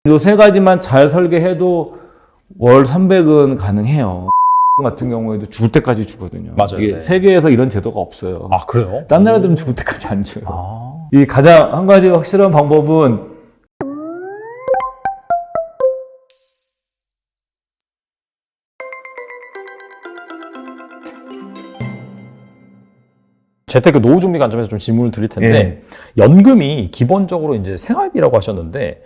요 세 가지만 잘 설계해도 월 300은 가능해요. 같은 경우에도 죽을 때까지 주거든요. 맞아요. 이게 네. 세계에서 이런 제도가 없어요. 아, 그래요? 딴 나라들은 죽을 때까지 안 줘요. 아. 이 가장 한 가지 확실한 방법은 재테크 노후 준비 관점에서 좀 질문을 드릴 텐데, 연금이 기본적으로 이제 생활비라고 하셨는데,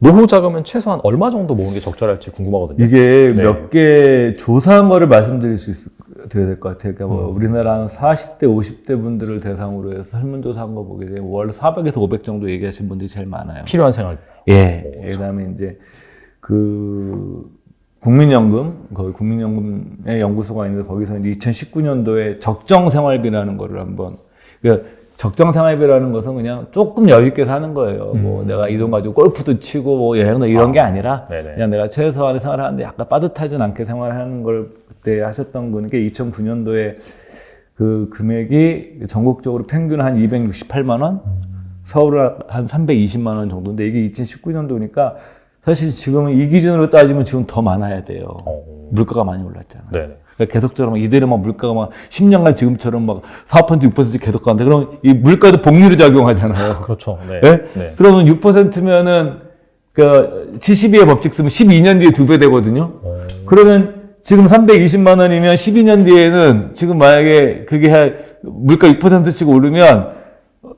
노후 자금은 최소한 얼마 정도 모으는 게 적절할지 궁금하거든요. 이게 네. 몇 개 조사한 거를 말씀드릴 수 드려야 될 것 같아요. 그러니까 뭐 우리나라 40대, 50대 분들을 대상으로 해서 설문조사한 거 보게 되면 월 400에서 500 정도 얘기하시는 분들이 제일 많아요. 필요한 생활비. 그 다음에 이제 국민연금, 거기 국민연금의 연구소가 있는데 거기서 이제 2019년도에 적정생활비라는 거를 한번, 그러니까 적정생활비라는 것은 그냥 조금 여유있게 사는 거예요. 뭐 내가 이 돈 가지고 골프도 치고 뭐 여행도 이런 게 아니라 네네. 그냥 내가 최소한의 생활을 하는데 약간 빠듯하진 않게 생활하는 걸 그때 하셨던 거는 게 2009년도에 그 금액이 전국적으로 평균 한 268만 원, 서울은 한 320만 원 정도인데 이게 2019년도니까 사실 지금은 이 기준으로 따지면 지금 더 많아야 돼요. 물가가 많이 올랐잖아요. 네네. 그러니까 계속적으로 이대로 막 물가가 막 10년간 지금처럼 막 4%, 6% 계속 가는데 그럼 이 물가도 복리로 작용하잖아요. 그렇죠. 네. 네? 네. 그러면 6%면은 그 72의 법칙 쓰면 12년 뒤에 2배 되거든요. 그러면 지금 320만 원이면 12년 뒤에는 지금 만약에 그게 물가 6%씩 오르면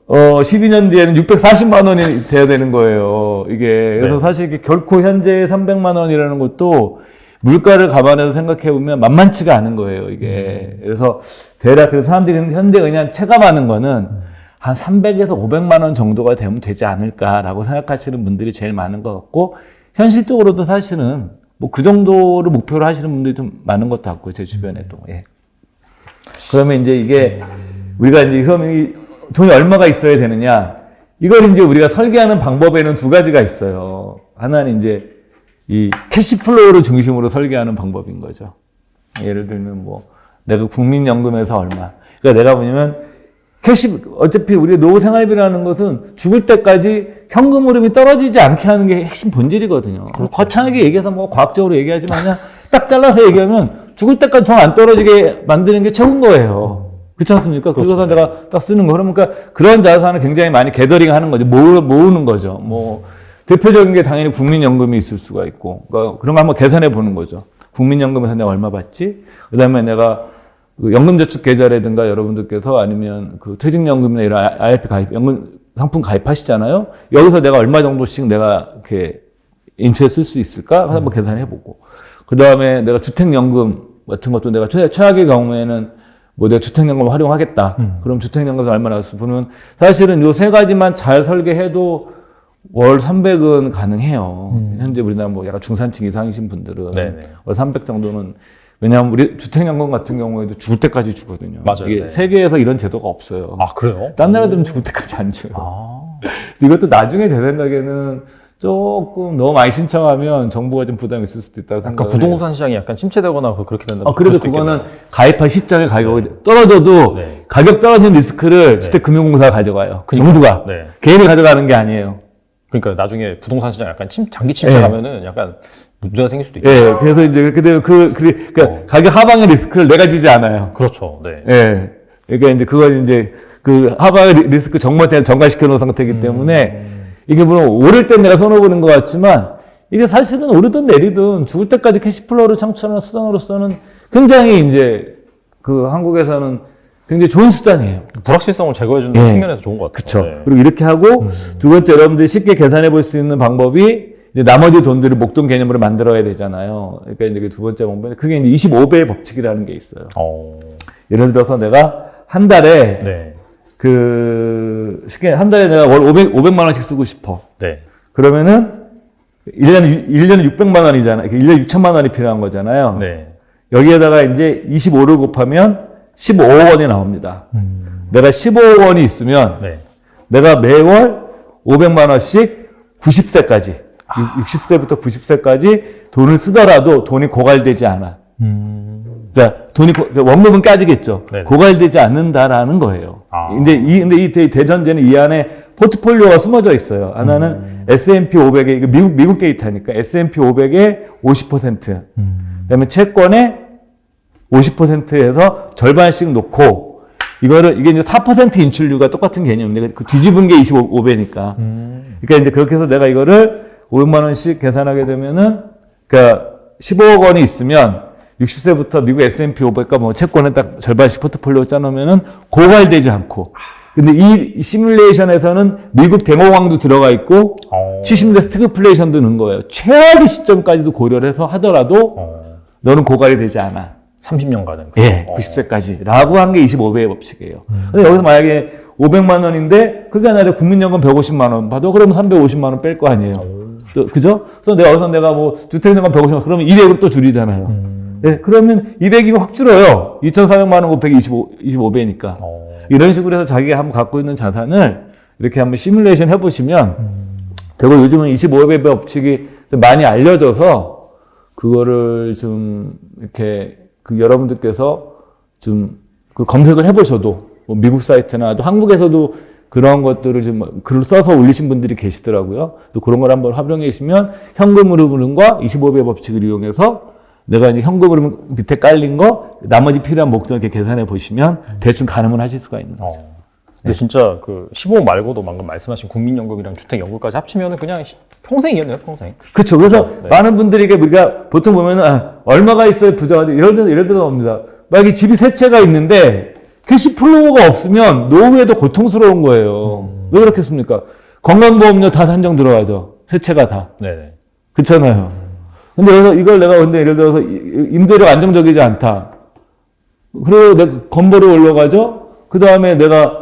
12년 뒤에는 640만 원이 돼야 되는 거예요. 이게. 그래서 네. 사실 이게 결코 현재 300만 원이라는 것도 물가를 감안해서 생각해 보면 만만치가 않은 거예요, 이게. 그래서 대략 그래서 사람들이 현재 그냥 체감하는 거는 한 300에서 500만 원 정도가 되면 되지 않을까라고 생각하시는 분들이 제일 많은 것 같고, 현실적으로도 사실은 뭐 그 정도를 목표로 하시는 분들이 좀 많은 것도 같고요, 제 주변에도. 예. 그러면 이제 이게 우리가 이제 그럼 이 돈이 얼마가 있어야 되느냐? 이걸 이제 우리가 설계하는 방법에는 두 가지가 있어요. 하나는 이제 이 캐시플로우를 중심으로 설계하는 방법인 거죠. 예를 들면 뭐 내가 국민연금에서 얼마. 그러니까 내가 뭐냐면 어차피 우리 노후 생활비라는 것은 죽을 때까지 현금 흐름이 떨어지지 않게 하는 게 핵심 본질이거든요. 그렇죠. 거창하게 얘기해서 뭐 과학적으로 얘기하지만 그냥 딱 잘라서 얘기하면 죽을 때까지 돈 안 떨어지게 만드는 게 최고인 거예요. 그렇지 않습니까? 그렇죠. 그래서 내가 딱 쓰는 거. 그러니까 그런 자산을 굉장히 많이 게더링 하는 거죠. 모으는 거죠. 뭐 대표적인 게 당연히 국민연금이 있을 수가 있고, 그러니까 그런 거 한번 계산해 보는 거죠. 국민연금에서 내가 얼마 받지? 그 다음에 내가 그 연금저축계좌라든가 여러분들께서 아니면 그 퇴직연금이나 이런 IRP 가입, 연금 상품 가입하시잖아요. 여기서 내가 얼마 정도씩 내가 이렇게 인출해 쓸 수 있을까? 한번 계산해 보고. 그 다음에 내가 주택연금 같은 것도 내가 최악의 경우에는 뭐 내가 주택연금을 활용하겠다. 그럼 주택연금에서 얼마나 나왔어? 보면 사실은 요 세 가지만 잘 설계해도 월 300은 가능해요. 현재 우리나라 뭐 약간 중산층 이상이신 분들은 네네. 월 300 정도는, 왜냐하면 우리 주택연금 같은 경우에도 죽을 때까지 주거든요. 맞아요. 이게 네. 세계에서 이런 제도가 없어요. 아, 그래요? 딴 나라들은 죽을 때까지 안 줘요. 아. 이것도 나중에 제 생각에는 조금 너무 많이 신청하면 정부가 좀 부담이 있을 수도 있다고 약간 생각해요. 부동산 시장이 약간 침체되거나 그렇게 된다. 그래도 그거는 가입할 시점에 가격이 떨어져도 네. 가격 떨어지는 리스크를 주택금융공사가 가져가요. 정부가. 네. 개인이 가져가는 게 아니에요. 그러니까 나중에 부동산 시장 약간 장기 침체 가면은 약간 문제가 생길 수도 있고. 예, 그래서 이제 그러니까 가격 하방의 리스크를 내가 지지 않아요. 그렇죠. 네. 예. 그러니까 이제 그건 이제 그 하방의 리스크 정모한테 전가시켜 놓은 상태이기 때문에 이게 물론 오를 땐 내가 손해보는 것 같지만 이게 사실은 오르든 내리든 죽을 때까지 캐시플로우를 창출하는 수단으로서는 굉장히 이제 그 한국에서는 굉장히 좋은 수단이에요. 불확실성을 제거해주는 측면에서 좋은 것 같아요. 그렇죠. 그리고 이렇게 하고 두 번째 여러분들이 쉽게 계산해 볼 수 있는 방법이 이제 나머지 돈들을 목돈 개념으로 만들어야 되잖아요. 그러니까 이제 그 두 번째 방법이 그게 이제 25배의 법칙이라는 게 있어요. 예를 들어서 내가 한 달에 네. 쉽게 한 달에 내가 월 500만 원씩 쓰고 싶어. 네. 그러면은 1년에 600만 원이잖아요. 1년에 6천만 원이 필요한 거잖아요. 네. 여기에다가 이제 25를 곱하면 15억 원이 나옵니다. 내가 15억 원이 있으면 네. 내가 매월 500만 원씩 90세까지 60세부터 90세까지 돈을 쓰더라도 돈이 고갈되지 않아. 그러니까 원금은 까지겠죠. 네네. 고갈되지 않는다라는 거예요. 근데 이 대전제는 이 안에 포트폴리오가 숨어져 있어요. 하나는 S&P 500에 이거 미국 데이터니까 S&P 500에 50%, 그다음에 채권에 50%에서 절반씩 놓고 이게 이제 4% 인출류가 똑같은 개념인데 그 뒤집은 게 25배니까. 그러니까 이제 그렇게 해서 내가 이거를 500만 원씩 계산하게 되면은 그러니까 15억 원이 있으면 60세부터 미국 S&P 500과 뭐 채권에 딱 절반씩 포트폴리오 짜놓으면은 고갈되지 않고. 근데 이 시뮬레이션에서는 미국 대모황도 들어가 있고 70년대 스태그플레이션도 넣은 거예요. 최악의 시점까지도 고려를 해서 하더라도 너는 고갈이 되지 않아. 30년간은. 예, 90세까지. 라고 한 게 25배의 법칙이에요. 근데 여기서 만약에 500만 원인데, 그게 아니라 국민연금 150만 원 받아. 그러면 350만 원 뺄 거 아니에요. 또, 그죠? 그래서 내가 뭐, 주택연금 150만 원, 그러면 200으로 또 줄이잖아요. 예, 그러면 200이면 확 줄어요. 2,400만 원 곱하기 25배니까. 이런 식으로 해서 자기가 한번 갖고 있는 자산을 이렇게 한번 시뮬레이션 해보시면, 되고 요즘은 25배 법칙이 많이 알려져서, 그거를 좀, 이렇게, 여러분들께서 좀 검색을 해보셔도 뭐 미국 사이트나 또 한국에서도 그런 것들을 좀 글을 써서 올리신 분들이 계시더라고요. 또 그런 걸 한번 활용해 주시면 현금 흐름과 25배 법칙을 이용해서 내가 이제 현금 흐름 밑에 깔린 거 나머지 필요한 목돈을 이렇게 계산해 보시면 대충 가늠을 하실 수가 있는 거죠. 근데 진짜 그 15억 말고도 방금 말씀하신 국민연금이랑 주택연금까지 합치면은 그냥 평생이겠네요, 평생. 그렇죠. 그래서 네. 많은 분들이 이게 우리가 보통 보면은 얼마가 있어야 부자가 돼. 이럴 때도 나옵니다. 만약에 집이 세 채가 있는데 캐시플로우가 없으면 노후에도 고통스러운 거예요. 왜 그렇겠습니까? 건강보험료 다 산정 들어가죠. 세 채가 다. 네네. 그렇잖아요. 근데 그래서 이걸 내가 근데 예를 들어서 임대료가 안정적이지 않다. 그리고 내가 건보료 올려가죠. 그 다음에 내가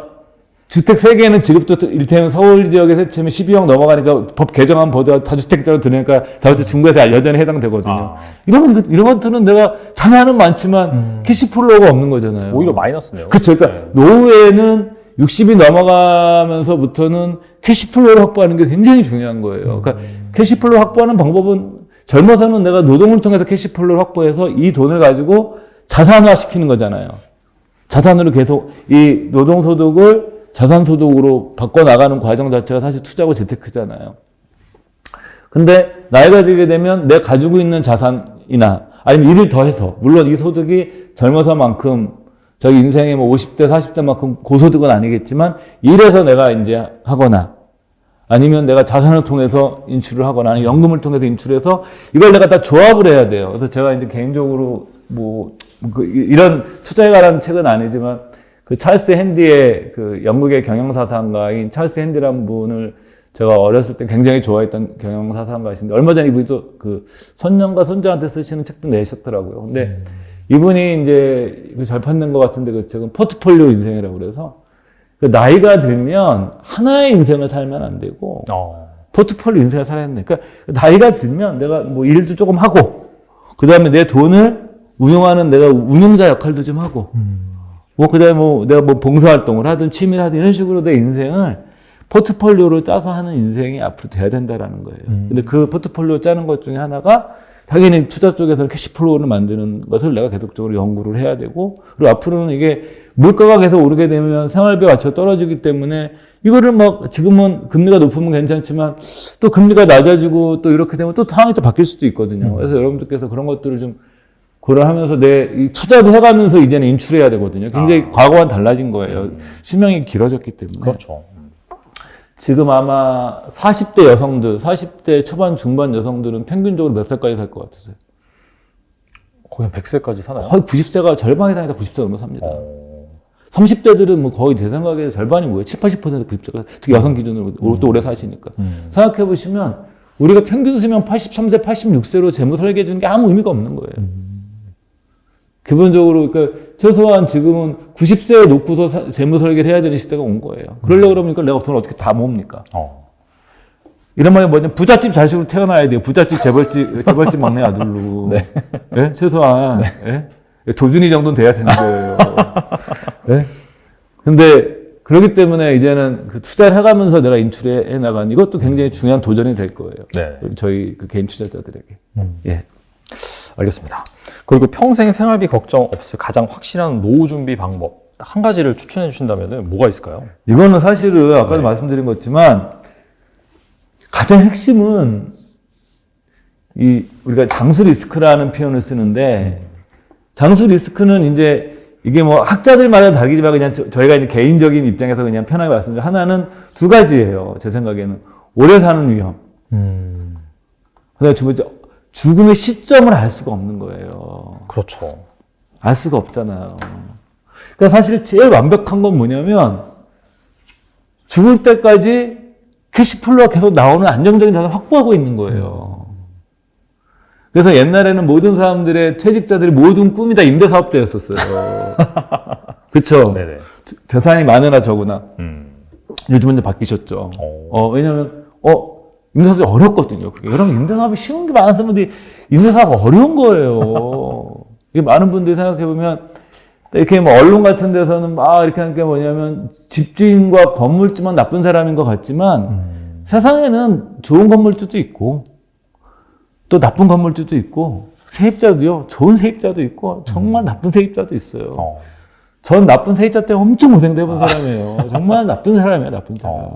주택 3개는 지급도 이를테면 서울 지역에 세 채면 12억 넘어가니까 법 개정안 보다 다주택자로 들으니까 다주택 중과세 여전히 해당되거든요. 이런 것들은 내가 자산은 많지만 캐시플로우가 없는 거잖아요. 오히려 마이너스네요. 그렇죠. 그러니까 노후에는 60이 넘어가면서부터는 캐시플로우를 확보하는 게 굉장히 중요한 거예요. 그러니까 캐시플로우 확보하는 방법은 젊어서는 내가 노동을 통해서 캐시플로우를 확보해서 이 돈을 가지고 자산화 시키는 거잖아요. 자산으로 계속 이 노동소득을 자산소득으로 바꿔나가는 과정 자체가 사실 투자고 재테크잖아요. 근데 나이가 들게 되면 내가 가지고 있는 자산이나 아니면 일을 더해서 물론 이 소득이 젊어서만큼 저희 인생의 뭐 50대, 40대만큼 고소득은 아니겠지만 일해서 내가 이제 하거나 아니면 내가 자산을 통해서 인출을 하거나 아니면 연금을 통해서 인출해서 이걸 내가 다 조합을 해야 돼요. 그래서 제가 이제 개인적으로 이런 투자에 관한 책은 아니지만 그 찰스 핸디의 그 영국의 경영사상가인 찰스 핸디라는 분을 제가 어렸을 때 굉장히 좋아했던 경영사상가이신데 얼마 전에 이분이 또 그 손녀과 손자한테 쓰시는 책도 내셨더라고요. 근데 이분이 이제 잘 판는 것 같은데 그 책은 포트폴리오 인생이라고 그래서 그 나이가 들면 하나의 인생을 살면 안 되고 포트폴리오 인생을 살아야 된다. 그러니까 나이가 들면 내가 뭐 일도 조금 하고 그 다음에 내 돈을 운용하는 내가 운용자 역할도 좀 하고 그다음에 내가 봉사활동을 하든 취미를 하든 이런 식으로 내 인생을 포트폴리오로 짜서 하는 인생이 앞으로 돼야 된다라는 거예요. 근데 그 포트폴리오 짜는 것 중에 하나가 당연히 투자 쪽에서는 캐시플로우를 만드는 것을 내가 계속적으로 연구를 해야 되고 그리고 앞으로는 이게 물가가 계속 오르게 되면 생활비 가치가 떨어지기 때문에 이거를 지금은 금리가 높으면 괜찮지만 또 금리가 낮아지고 또 이렇게 되면 또 상황이 또 바뀔 수도 있거든요. 그래서 여러분들께서 그런 것들을 좀 고려하면서 이 투자도 해가면서 이제는 인출해야 되거든요. 굉장히 과거와는 달라진 거예요. 수명이 길어졌기 때문에. 그렇죠. 지금 아마 40대 여성들, 40대 초반 중반 여성들은 평균적으로 몇 살까지 살 것 같으세요? 거의 100세까지 사나요? 거의 90세가 절반 이상이 다 90세 넘어 삽니다. 30대들은 뭐 거의 제 생각에 절반이 뭐예요? 70, 80% 90세가 특히 여성 기준으로 또 오래 사시니까. 생각해 보시면 우리가 평균 수명 83세, 86세로 재무 설계해 주는 게 아무 의미가 없는 거예요. 기본적으로, 그러니까, 최소한 지금은 90세에 놓고서 재무 설계를 해야 되는 시대가 온 거예요. 그러려고 그러니까 내가 돈을 어떻게 다 모읍니까? 이런 말이 뭐냐면, 부잣집 자식으로 태어나야 돼요. 부잣집 재벌집 막내 아들로. 네. 예? 최소한. 네. 예? 조준이 정도는 돼야 되는 거예요. 예? 근데, 그렇기 때문에 이제는 그 투자를 해가면서 내가 인출해 나간 이것도 굉장히 중요한 도전이 될 거예요. 네. 저희 그 개인 투자자들에게. 예. 알겠습니다. 그리고 평생 생활비 걱정 없을 가장 확실한 노후 준비 방법 한 가지를 추천해 주신다면 뭐가 있을까요? 이거는 사실은 아까도 말씀드린 것지만 가장 핵심은 우리가 장수 리스크라는 표현을 쓰는데 장수 리스크는 이제 이게 뭐 학자들마다 다르지만 그냥 저희가 이제 개인적인 입장에서 그냥 편하게 말씀드리면 하나는 두 가지예요. 제 생각에는 오래 사는 위험. 그다음에 두 번째 죽음의 시점을 알 수가 없는 거예요. 그렇죠. 알 수가 없잖아요. 그러니까 사실 제일 완벽한 건 뭐냐면 죽을 때까지 캐시플로가 계속 나오는 안정적인 자산을 확보하고 있는 거예요. 그래서 옛날에는 모든 사람들의 퇴직자들이 모든 꿈이 다 임대사업자였었어요. 그쵸? 네네. 재산이 많으나 적으나. 요즘은 이제 바뀌셨죠. 왜냐면, 임대사업이 어렵거든요. 그게. 여러분, 임대사업이 쉬운 게 많은 사람들이 임대사업 어려운 거예요. 이게 많은 분들이 생각해보면, 이렇게 뭐 언론 같은 데서는 막 이렇게 하는 게 뭐냐면, 집주인과 건물주만 나쁜 사람인 것 같지만, 세상에는 좋은 건물주도 있고, 또 나쁜 건물주도 있고, 세입자도요, 좋은 세입자도 있고, 정말 나쁜 세입자도 있어요. 전 나쁜 세입자 때문에 엄청 고생도 해본 사람이에요. 정말 나쁜 사람이에요, 나쁜 사람.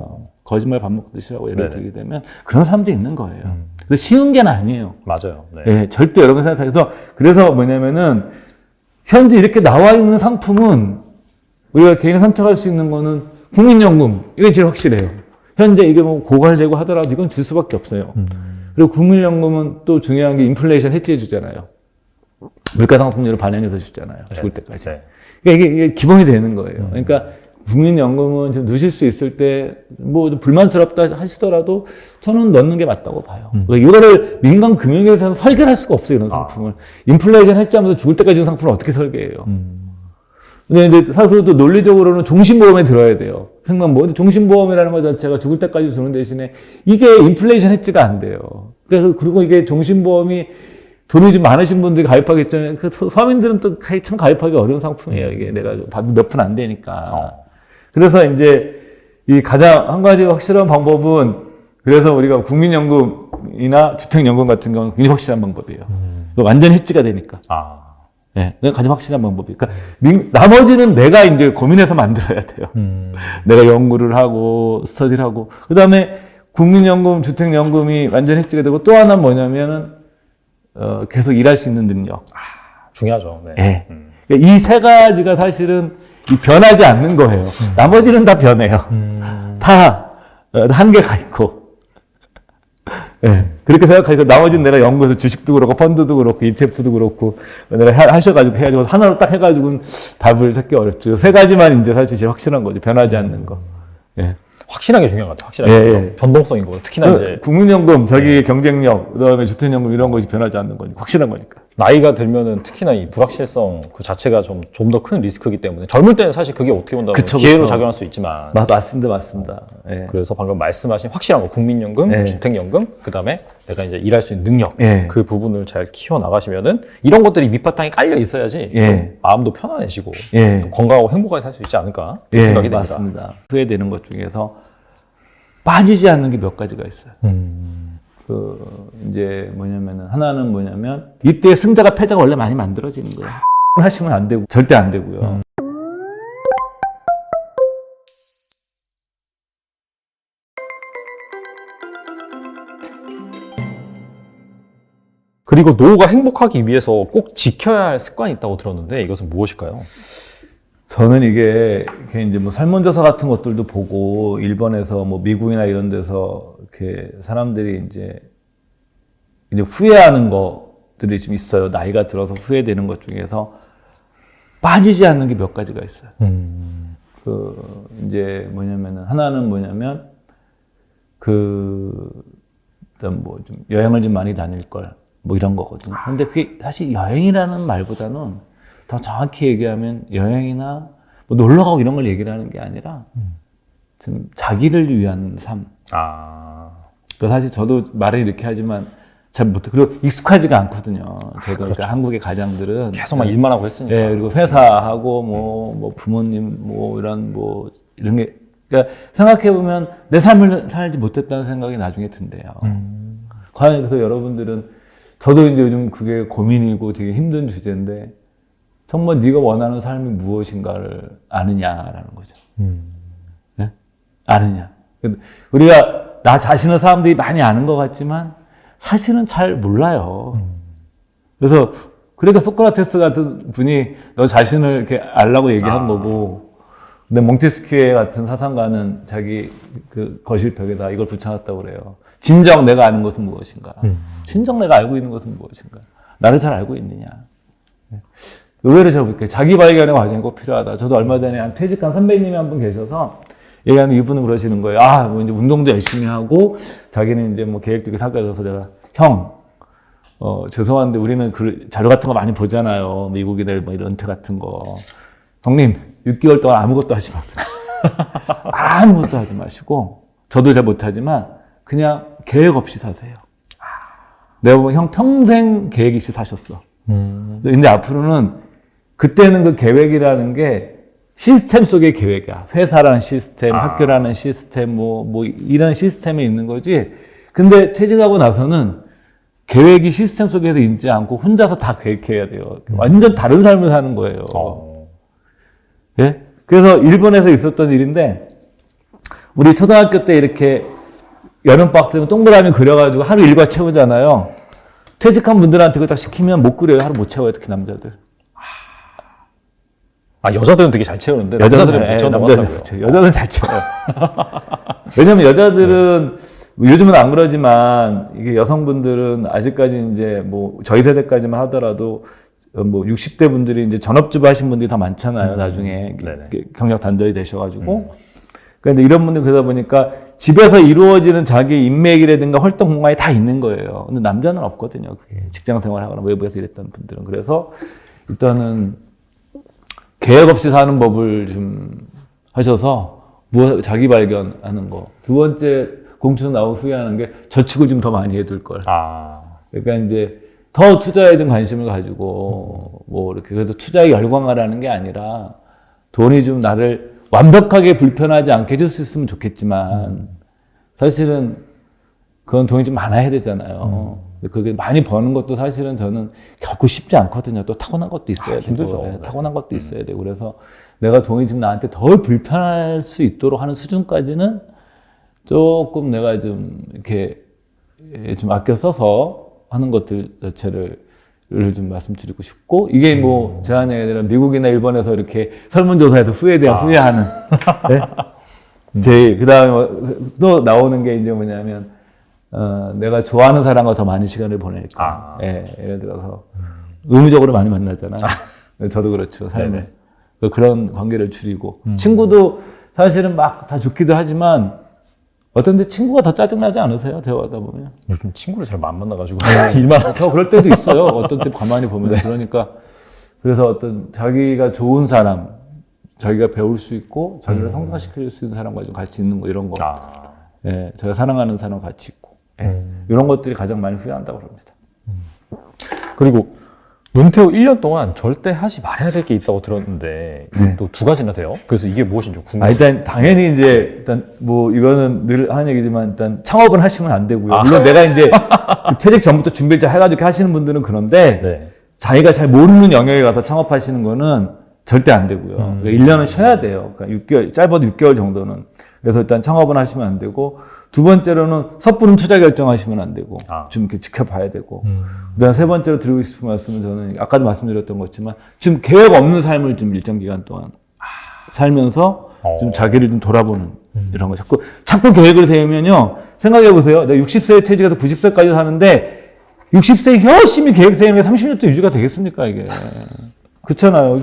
거짓말 밥 먹고 드시라고 예를 들게 되면 그런 사람도 있는 거예요. 그래서 쉬운 게 아니에요. 맞아요. 네. 예, 절대 여러분 생각해서 그래서 뭐냐면은 현재 이렇게 나와 있는 상품은 우리가 개인이 선택할 수 있는 거는 국민연금 이게 제일 확실해요. 현재 이게 뭐 고갈되고 하더라도 이건 줄 수밖에 없어요. 그리고 국민연금은 또 중요한 게 인플레이션 해지해 주잖아요. 물가 상승률을 반영해서 주잖아요. 죽을 때까지. 네. 그러니까 이게 기본이 되는 거예요. 그러니까 국민연금은 좀 넣으실 수 있을 때 뭐 불만스럽다 하시더라도 저는 넣는 게 맞다고 봐요. 그러니까 이거를 민간 금융회사에서는 설계를 할 수가 없어요. 이런 상품을. 인플레이션 해지하면서 죽을 때까지 주는 상품을 어떻게 설계해요. 근데 이제 사실 또 논리적으로는 종신보험에 들어야 돼요. 생각보험. 근데 종신보험이라는 것 자체가 죽을 때까지 주는 대신에 이게 인플레이션 해지가 안 돼요. 그리고 이게 종신보험이 돈이 좀 많으신 분들이 가입하겠죠. 그 서민들은 또 참 가입하기 어려운 상품이에요. 이게 내가 몇 푼 안 되니까. 그래서 이제 이 가장 한 가지 확실한 방법은 그래서 우리가 국민연금이나 주택연금 같은 경우는 굉장히 확실한 방법이에요. 완전 해지가 되니까. 네, 가장 확실한 방법이. 그러니까 나머지는 내가 이제 고민해서 만들어야 돼요. 내가 연구를 하고 스터디를 하고 그 다음에 국민연금, 주택연금이 완전 해지가 되고 또 하나 뭐냐면은 계속 일할 수 있는 능력. 중요하죠. 네. 네. 이 세 가지가 사실은 변하지 않는 거예요. 나머지는 다 변해요. 다 한계가 있고. 네. 그렇게 생각하니까 나머지는 내가 연구해서 주식도 그렇고 펀드도 그렇고 ETF도 그렇고 내가 하셔가지고 해가지고 하나로 딱 해가지고는 답을 찾기 어렵죠. 세 가지만 이제 사실 제일 확실한 거죠. 변하지 않는 거. 예. 확실한 게 중요한 것 같아요. 확실하게. 예. 변동성인 거고. 특히나 이제. 국민연금, 자기 경쟁력, 그 다음에 주택연금 이런 것이 변하지 않는 거니까. 확실한 거니까. 나이가 들면은 특히나 이 불확실성 그 자체가 좀 더 큰 리스크이기 때문에 젊을 때는 사실 그게 어떻게 본다면 기회로 작용할 수 있지만. 맞습니다. 예. 그래서 방금 말씀하신 확실한 거 국민연금, 예. 주택연금, 그다음에 내가 이제 일할 수 있는 능력 예. 그 부분을 잘 키워 나가시면은 이런 것들이 밑바탕에 깔려 있어야지 예. 좀 마음도 편안해지고 예. 또 건강하고 행복하게 살 수 있지 않을까 예, 생각이 됩니다. 맞습니다. 후회되는 것 중에서 빠지지 않는 게 몇 가지가 있어요. 이제 하나는 뭐냐면, 이때 승자가 패자가 원래 많이 만들어지는 거예요. 하시면 안 되고, 절대 안 되고요. 그리고 노후가 행복하기 위해서 꼭 지켜야 할 습관이 있다고 들었는데 이것은 무엇일까요? 저는 이게 이제 뭐 설문조사 같은 것들도 보고, 일본에서 뭐 미국이나 이런 데서 이렇게 사람들이 이제 후회하는 것들이 좀 있어요. 나이가 들어서 후회되는 것 중에서 빠지지 않는 게 몇 가지가 있어요. 이제 하나는 일단 뭐 좀 여행을 좀 많이 다닐 걸, 뭐 이런 거거든요. 근데 그게 사실 여행이라는 말보다는 더 정확히 얘기하면 여행이나 뭐 놀러 가고 이런 걸 얘기를 하는 게 아니라 좀 자기를 위한 삶. 사실 저도 말을 이렇게 하지만 잘 못해. 그리고 익숙하지가 않거든요. 저도 그렇죠. 그러니까 한국의 가장들은 계속 막 일만 하고 했으니까. 예, 그리고 회사하고 뭐 부모님 이런 게 그러니까 생각해 보면 내 삶을 살지 못했다는 생각이 나중에 든대요. 과연 그래서 여러분들은 저도 이제 요즘 그게 고민이고 되게 힘든 주제인데 정말 네가 원하는 삶이 무엇인가를 아느냐라는 거죠. 네? 아느냐. 우리가 나 자신을 사람들이 많이 아는 것 같지만 사실은 잘 몰라요. 그래서 그러니까 소크라테스 같은 분이 너 자신을 이렇게 알라고 얘기한 거고, 근데 몽테스키에 같은 사상가는 자기 그 거실벽에다 이걸 붙여놨다고 그래요. 진정 내가 아는 것은 무엇인가? 진정 내가 알고 있는 것은 무엇인가? 나를 잘 알고 있느냐? 의외로 잘 볼게요. 자기 발견의 과정이 꼭 필요하다. 저도 얼마 전에 한 퇴직한 선배님이 한 분 계셔서 얘기하는 이분은 그러시는 거예요. 뭐 이제 운동도 열심히 하고 자기는 이제 뭐 계획도 이렇게 사가져서 내가 죄송한데 우리는 그 자료 같은 거 많이 보잖아요. 미국이들 뭐 이런 은퇴 같은 거. 형님, 6개월 동안 아무것도 하지 마세요. 아무것도 하지 마시고, 저도 잘 못하지만 그냥 계획 없이 사세요. 내가 보면 형 평생 계획 없이 사셨어. 근데 앞으로는 그때는 그 계획이라는 게 시스템 속의 계획이야. 회사라는 시스템, 학교라는 시스템, 뭐 이런 시스템에 있는 거지. 근데 퇴직하고 나서는 계획이 시스템 속에서 있지 않고 혼자서 다 계획해야 돼요. 완전 다른 삶을 사는 거예요. 예? 그래서 일본에서 있었던 일인데, 우리 초등학교 때 이렇게 여름방학 때면 동그라미 그려가지고 하루 일과 채우잖아요. 퇴직한 분들한테 그거 딱 시키면 못 그려요. 하루 못 채워요. 특히 남자들. 여자들은 되게 잘 채우는데 남자들은 못 채운다고 하더라고요. 여자들은 잘 채워요. 왜냐면 여자들은 요즘은 안 그러지만 이게 여성분들은 아직까지 이제 뭐 저희 세대까지만 하더라도 뭐 60대 분들이 이제 전업주부 하신 분들이 더 많잖아요. 나중에 경력 단절이 되셔가지고. 그런데 이런 분들 그러다 보니까 집에서 이루어지는 자기 인맥이라든가 활동 공간이 다 있는 거예요. 근데 남자는 없거든요. 그게 직장 생활하거나 외부에서 일했던 분들은. 그래서 일단은 계획 없이 사는 법을 좀 하셔서 자기 발견하는 거. 두 번째 공춘 나오고 후회하는 게 저축을 좀 더 많이 해둘 걸. 그러니까 이제 더 투자에 좀 관심을 가지고 뭐 이렇게 그래서 투자에 열광하라는 게 아니라 돈이 좀 나를 완벽하게 불편하지 않게 해줄 수 있으면 좋겠지만 사실은 그건 돈이 좀 많아야 되잖아요. 그게 많이 버는 것도 사실은 저는 결코 쉽지 않거든요. 또 타고난 것도 있어야 되고. 힘들죠. 네, 타고난 것도 있어야 되고. 그래서 내가 돈이 좀 나한테 덜 불편할 수 있도록 하는 수준까지는 조금 내가 좀 이렇게 좀 아껴 써서 하는 것들 자체를 좀 말씀드리고 싶고, 이게 뭐 제한이 아니라 미국이나 일본에서 이렇게 설문조사에서 후회에 대한 후회하는. 네? 그 다음에 또 나오는 게 이제 뭐냐면, 내가 좋아하는 사람과 더 많은 시간을 보낼까. 예를 들어서 의무적으로 많이 만나잖아. 저도 그렇죠. 삶에. 그런 관계를 줄이고. 친구도 사실은 막 다 좋기도 하지만 어떤 데 친구가 더 짜증나지 않으세요? 대화하다 보면. 요즘 친구를 잘 안 만나가지고 일만 더 그럴 때도 있어요. 어떤 때 가만히 보면. 그러니까 그래서 어떤 자기가 좋은 사람, 자기가 배울 수 있고 자기를 성장시켜줄 수 있는 사람과 좀 같이 있는 거, 이런 거. 예, 제가 사랑하는 사람 같이 있고. 이런 것들이 가장 많이 후회한다고 그럽니다. 그리고 은퇴 후 1년 동안 절대 하지 말아야 될 게 있다고 들었는데 또 두 가지나 돼요. 그래서 이게 무엇인지 궁금해요. 일단 당연히 이제 일단 뭐 이거는 늘 하는 얘기지만 일단 창업은 하시면 안 되고요. 물론 내가 이제 그 퇴직 전부터 준비를 해가지고 하시는 분들은 그런데 자기가 잘 모르는 영역에 가서 창업하시는 거는 절대 안 되고요. 그러니까 1년은 쉬어야 돼요. 그러니까 6개월, 짧아도 6개월 정도는. 그래서 일단 창업은 하시면 안 되고, 두 번째로는 섣부른 투자 결정하시면 안 되고, 좀 이렇게 지켜봐야 되고, 그다음 세 번째로 드리고 싶은 말씀은 저는 아까도 말씀드렸던 것지만, 지금 계획 없는 삶을 좀 일정 기간 동안 살면서 좀 자기를 좀 돌아보는 이런 거. 자꾸 계획을 세우면요, 생각해 보세요. 내가 60세에 퇴직해서 90세까지 사는데, 60세에 열심히 계획 세우는 게 30년 도 유지가 되겠습니까, 이게? 그렇잖아요.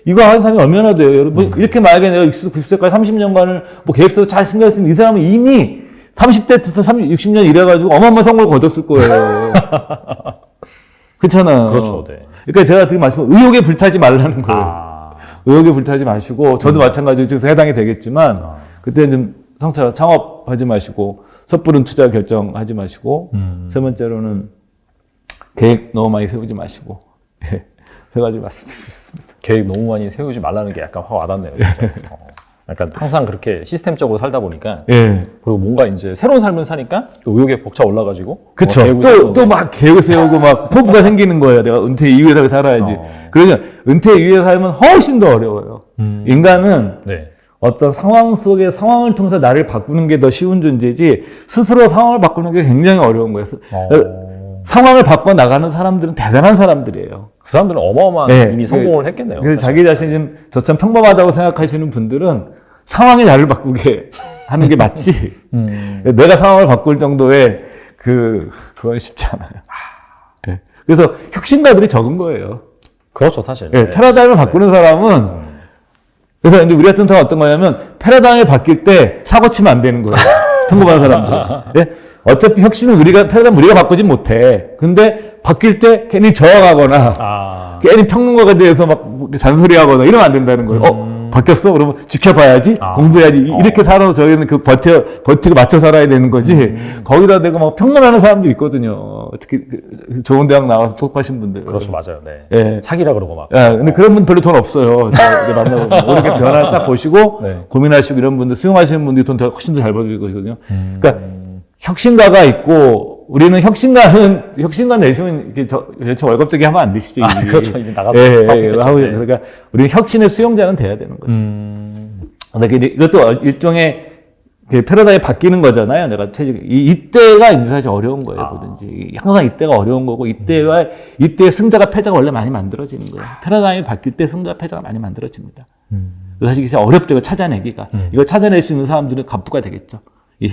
이거 하는 사람이 얼마나 돼요, 여러분? 이렇게 만약에 내가 60세까지 30년간을 뭐 계획서도 잘 생각했으면 이 사람은 이미 30대부터 60년 일해가지고 어마어마한 성공을 거뒀을 거예요. 그렇잖아요. 그렇죠, 네. 그러니까 제가 지금 말씀은 의욕에 불타지 말라는 거예요. 의욕에 불타지 마시고, 저도 마찬가지로 지금 해당이 되겠지만, 그때는 좀 창업하지 마시고, 섣부른 투자 결정하지 마시고, 세 번째로는 계획 너무 많이 세우지 마시고, 세 가지 말씀드리겠습니다. 계획 너무 많이 세우지 말라는 게 약간 확 와닿네요, 진짜. 약간 항상 그렇게 시스템적으로 살다 보니까. 그리고 뭔가 이제 새로운 삶을 사니까 또 의욕에 벅차 올라가지고. 그쵸. 또 막 계획을 세우고 막 포부가 생기는 거예요. 내가 은퇴 이후에 살아야지. 그러면 은퇴 이후에 살면 훨씬 더 어려워요. 인간은 어떤 상황 속에 상황을 통해서 나를 바꾸는 게 더 쉬운 존재지 스스로 상황을 바꾸는 게 굉장히 어려운 거예요. 상황을 바꿔 나가는 사람들은 대단한 사람들이에요. 그 사람들은 어마어마한 네. 이미 성공을 했겠네요. 그래서 사실. 자기 자신이 좀 저처럼 평범하다고 생각하시는 분들은 상황이 나를 바꾸게 하는 게 맞지. 내가 상황을 바꿀 정도의 그건 쉽지 않아요. 네. 그래서 혁신가들이 적은 거예요. 그렇죠, 사실. 네. 패러다임을 바꾸는 사람은 그래서 이제 우리 같은 사람 어떤 거냐면 패러다임이 바뀔 때 사고 치면 안 되는 거예요. 평범한 사람들. 네? 어차피 혁신은 패러다임 우리가 바꾸진 못해. 근데 바뀔 때 괜히 저항하거나 괜히 평론가에 대해서 막 잔소리하거나 이러면 안 된다는 거예요. 바뀌었어? 그러면 지켜봐야지, 공부해야지. 이렇게 살아서 저희는 버티고 맞춰 살아야 되는 거지. 거기다 대고 막 평론하는 사람들 있거든요. 특히 좋은 대학 나와서 똑하신 분들. 그렇죠, 맞아요. 네. 예. 사기라 그러고 막. 야, 근데 그런 분 별로 돈 없어요. 제가 만나보면. 이렇게 변화를 딱 보시고, 네. 고민하시고 이런 분들, 수용하시는 분들이 돈 훨씬 더 잘 벌고 있거든요. 그러니까, 혁신가가 있고, 우리는 혁신가 내시면, 이렇게 월급적이 하면 안 되시죠. 이미. 그렇죠. 이미 나가서. 그러니까, 우리는 혁신의 수용자는 돼야 되는 거죠. 근데 이것도 일종의 패러다임이 바뀌는 거잖아요. 내가 이때가 이제 사실 어려운 거예요. 뭐든지. 항상 이때가 어려운 거고, 이때의 승자가 패자가 원래 많이 만들어지는 거예요. 패러다임이 바뀔 때 승자가 패자가 많이 만들어집니다. 사실 이게 어렵죠. 이거 찾아내기가. 이걸 찾아낼 수 있는 사람들은 갑부가 되겠죠. 이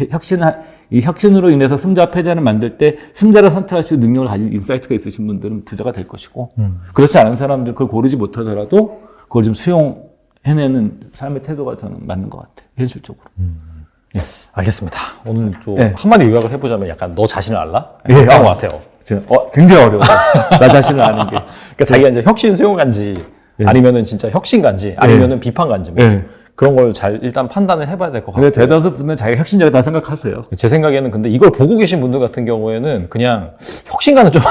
혁신으로 인해서 승자 패자를 만들 때 승자를 선택할 수 있는 능력을 가진 인사이트가 있으신 분들은 부자가 될 것이고, 그렇지 않은 사람들 그걸 고르지 못하더라도 그걸 좀 수용해내는 삶의 태도가 저는 맞는 것 같아요. 현실적으로. 알겠습니다. 오늘 또 네. 한마디 요약을 해보자면 약간 너 자신을 알라? 예, 그런 것 같아요. 굉장히 어려워요. 나 자신을 아는 게. 그러니까 자기가 이제 혁신 수용가인지 아니면은 진짜 혁신가인지 아니면은 비판가인지 뭐 그런 걸 잘 일단 판단을 해봐야 될 것 같아요. 근데 대다수 분들은 자기가 혁신적이다 생각하세요. 제 생각에는 근데 이걸 보고 계신 분들 같은 경우에는 그냥 혁신가는 좀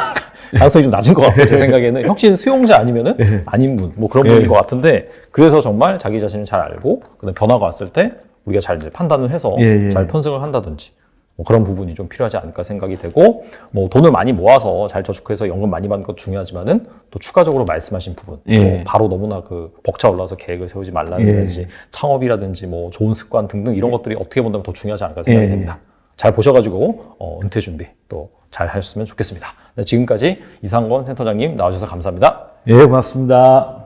가능성이 좀 낮은 것 같고 제 생각에는 혁신 수용자 아니면은 아닌 분, 뭐 그런 분인 것 같은데 그래서 정말 자기 자신을 잘 알고 그다음에 변화가 왔을 때 우리가 잘 이제 판단을 해서 잘 편승을 한다든지 뭐 그런 부분이 좀 필요하지 않을까 생각이 되고 뭐 돈을 많이 모아서 잘 저축해서 연금 많이 받는 것도 중요하지만은 또 추가적으로 말씀하신 부분 뭐 바로 너무나 벅차 올라서 계획을 세우지 말라든지 창업이라든지 뭐 좋은 습관 등등 이런 것들이 어떻게 본다면 더 중요하지 않을까 생각이 됩니다. 잘 보셔가지고 은퇴 준비 또 잘 하셨으면 좋겠습니다. 네, 지금까지 이상권 센터장님 나와주셔서 감사합니다. 예, 고맙습니다.